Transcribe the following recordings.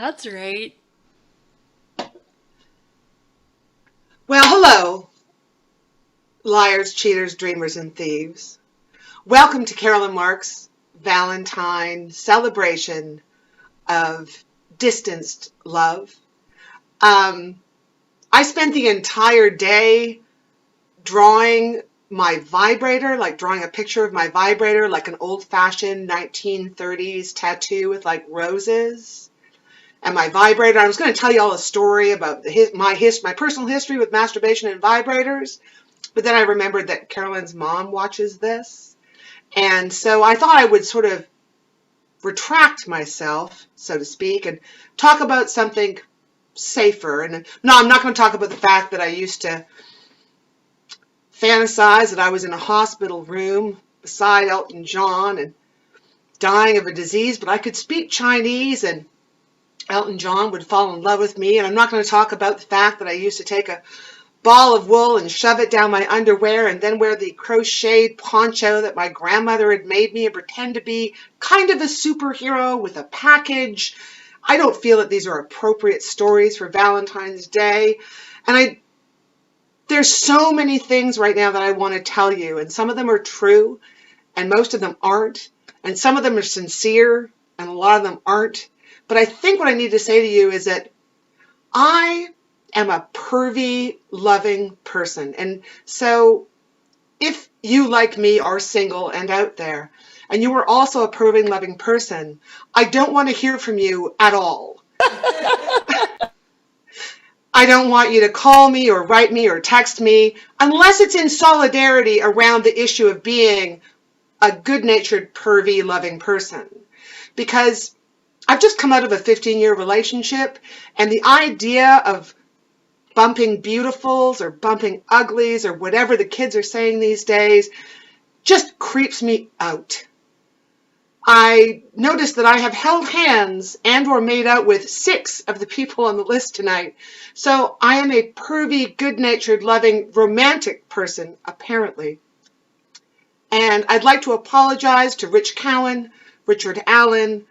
That's right. Well, hello, liars, cheaters, dreamers, and thieves. Welcome to Carolyn Mark's Valentine celebration of distanced love. Um, I spent the entire day drawing my vibrator, like drawing a picture of my vibrator, like an old-fashioned 1930s tattoo with like roses. And my vibrator, I was going to tell you all a story about my personal history with masturbation and vibrators, but then I remembered that Carolyn's mom watches this. And so I thought I would sort of retract myself, so to speak, and talk about something safer. And no, I'm not going to talk about the fact that I used to fantasize that I was in a hospital room beside Elton John and dying of a disease, but I could speak Chinese and Elton John would fall in love with me. And I'm not going to talk about the fact that I used to take a ball of wool and shove it down my underwear and then wear the crocheted poncho that my grandmother had made me and pretend to be kind of a superhero with a package. I don't feel that these are appropriate stories for Valentine's Day. And there's so many things right now that I want to tell you, and some of them are true and most of them aren't, and some of them are sincere and a lot of them aren't. But I think what I need to say to you is that I am a pervy, loving person. And so if you, like me, are single and out there, and you are also a pervy, loving person, I don't want to hear from you at all. I don't want you to call me or write me or text me unless it's in solidarity around the issue of being a good-natured, pervy, loving person. Because I've just come out of a 15-year relationship, and the idea of bumping beautifuls or bumping uglies or whatever the kids are saying these days just creeps me out. I noticed that I have held hands and or made out with 6 of the people on the list tonight. So I am a pervy, good-natured, loving, romantic person, apparently. And I'd like to apologize to Rich Cowan, Richard Allen,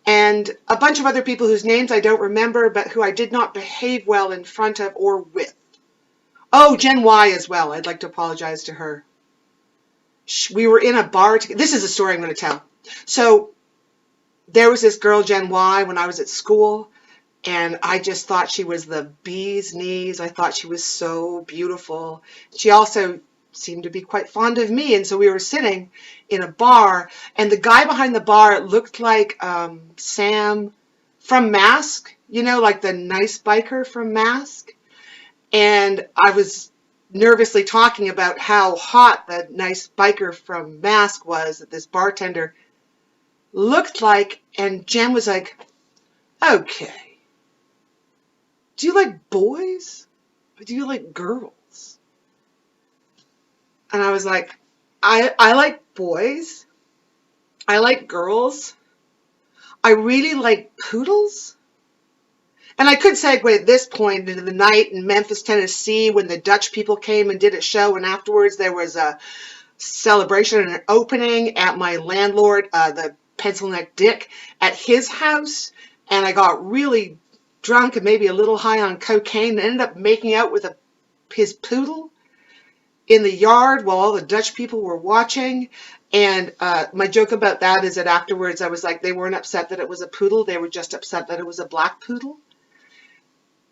and a bunch of other people whose names I don't remember, but who I did not behave well in front of or with. Oh, Jen Y as well. I'd like to apologize to her. We were in a bar together. This is a story I'm going to tell. So there was this girl, Jen Y, when I was at school, and I just thought she was the bee's knees. I thought she was so beautiful. She also seemed to be quite fond of me, and so we were sitting in a bar, and the guy behind the bar looked like Sam from Mask, you know, like the nice biker from Mask. And I was nervously talking about how hot the nice biker from Mask was that this bartender looked like, and Jen was like, okay, do you like boys or do you like girls? And I was like, I like boys. I like girls. I really like poodles. And I could segue at this point into the night in Memphis, Tennessee, when the Dutch people came and did a show, and afterwards there was a celebration and an opening at my landlord, the Pencil Neck Dick, at his house. And I got really drunk and maybe a little high on cocaine and ended up making out with his poodle in the yard while all the Dutch people were watching. And my joke about that is that afterwards I was like, they weren't upset that it was a poodle. They were just upset that it was a black poodle.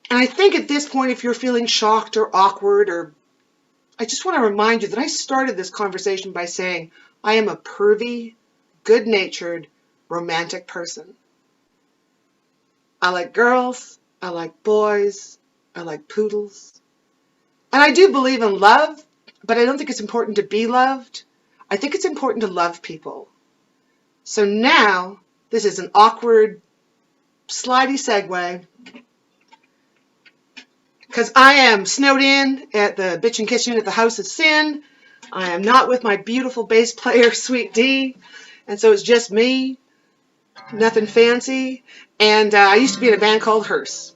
And I think at this point, if you're feeling shocked or awkward, or I just want to remind you that I started this conversation by saying I am a pervy, good-natured, romantic person. I like girls. I like boys. I like poodles. And I do believe in love, but I don't think it's important to be loved. I think it's important to love people. So now, this is an awkward, slidey segue, because I am snowed in at the Bitchin kitchen at the House of Sin. I am not with my beautiful bass player, Sweet D, and so it's just me, nothing fancy. And I used to be in a band called Hearse.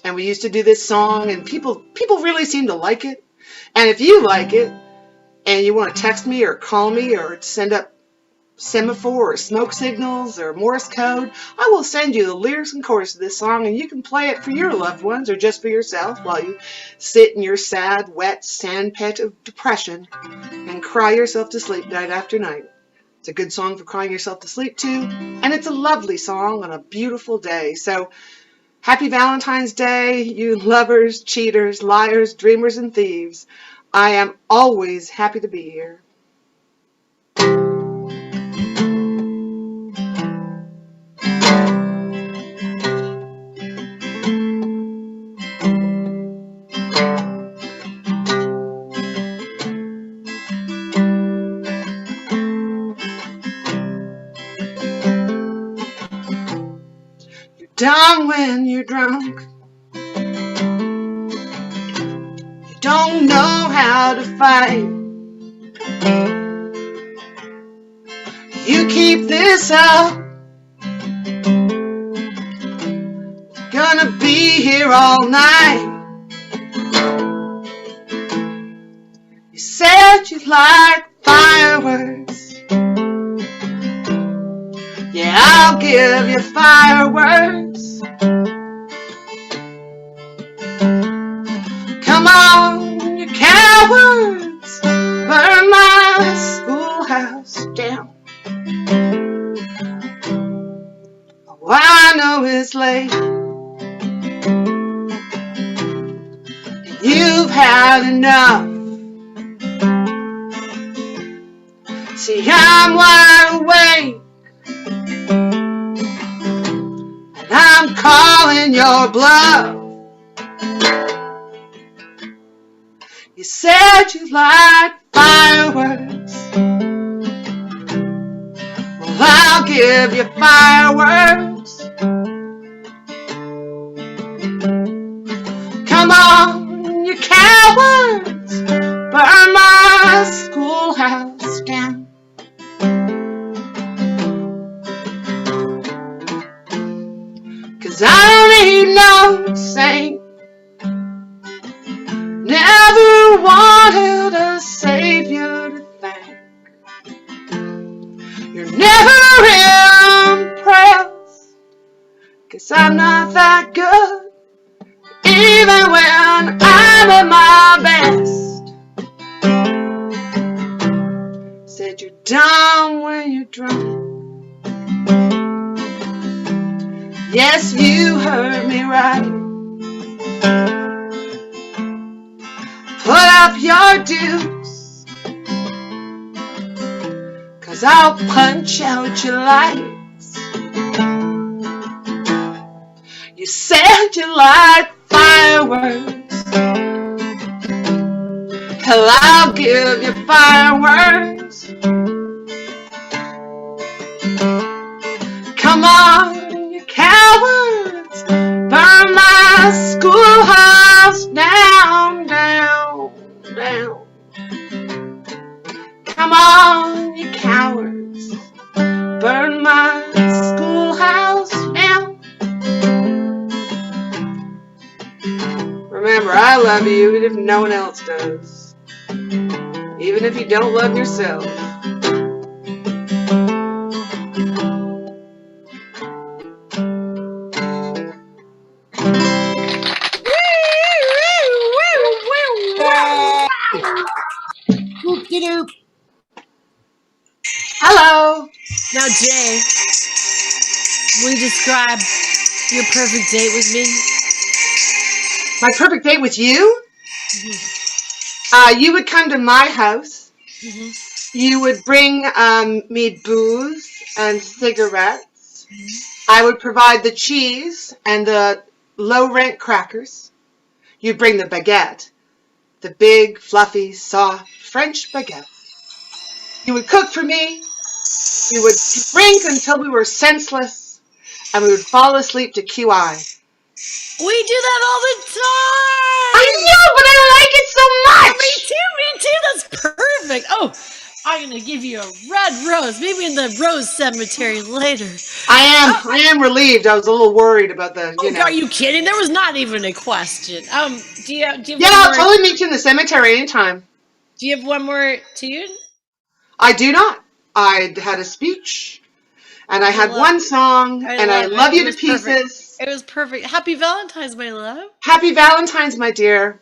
And we used to do this song, and people really seem to like it. And if you like it, and you want to text me or call me or send up semaphore or smoke signals or Morse code, I will send you the lyrics and chorus of this song, and you can play it for your loved ones or just for yourself while you sit in your sad, wet sandpit of depression and cry yourself to sleep night after night. It's a good song for crying yourself to sleep to, and it's a lovely song on a beautiful day. So happy Valentine's Day, you lovers, cheaters, liars, dreamers, and thieves. I am always happy to be here. Down when you're drunk, you don't know how to fight. You keep this up, gonna be here all night. You said you like fireworks. Yeah, I'll give you fireworks. Come on, you cowards, burn my schoolhouse down. Oh, I know it's late, and you've had enough. See, I'm wide awake, I'm calling your bluff. You said you liked fireworks. Well, I'll give you fireworks. Come on, you cowards, burn my schoolhouse down. I ain't no saint, never wanted a savior to thank. You're never impressed, 'cause I'm not that good, even when I'm at my best. Said you're dumb when you're drunk. Yes, you heard me right. Put up your dukes, 'cause I'll punch out your lights. You said you liked fireworks. Hell, I'll give you fireworks. Come on, cowards, burn my schoolhouse down, down, down. Come on, you cowards, burn my schoolhouse down. Remember, I love you even if no one else does, even if you don't love yourself. Hello. Now, Jay, will you describe your perfect date with me? My perfect date with you? Mm-hmm. You would come to my house. Mm-hmm. You would bring me booze and cigarettes. Mm-hmm. I would provide the cheese and the low-rent crackers. You'd bring the baguette, the big, fluffy, soft French baguette. You would cook for me. We would drink until we were senseless, and we would fall asleep to QI. We do that all the time! I know, but I like it so much! Me too, that's perfect! Oh, I'm gonna give you a red rose, maybe in the rose cemetery later. I am relieved. I was a little worried about the, Are you kidding? There was not even a question. Do you have I'll totally meet you in the cemetery anytime. Do you have one more tune? I do not. I had a speech, and I had love one song, and I love it. you It to was perfect. pieces. It was perfect. Happy Valentine's, my love. Happy Valentine's, my dear.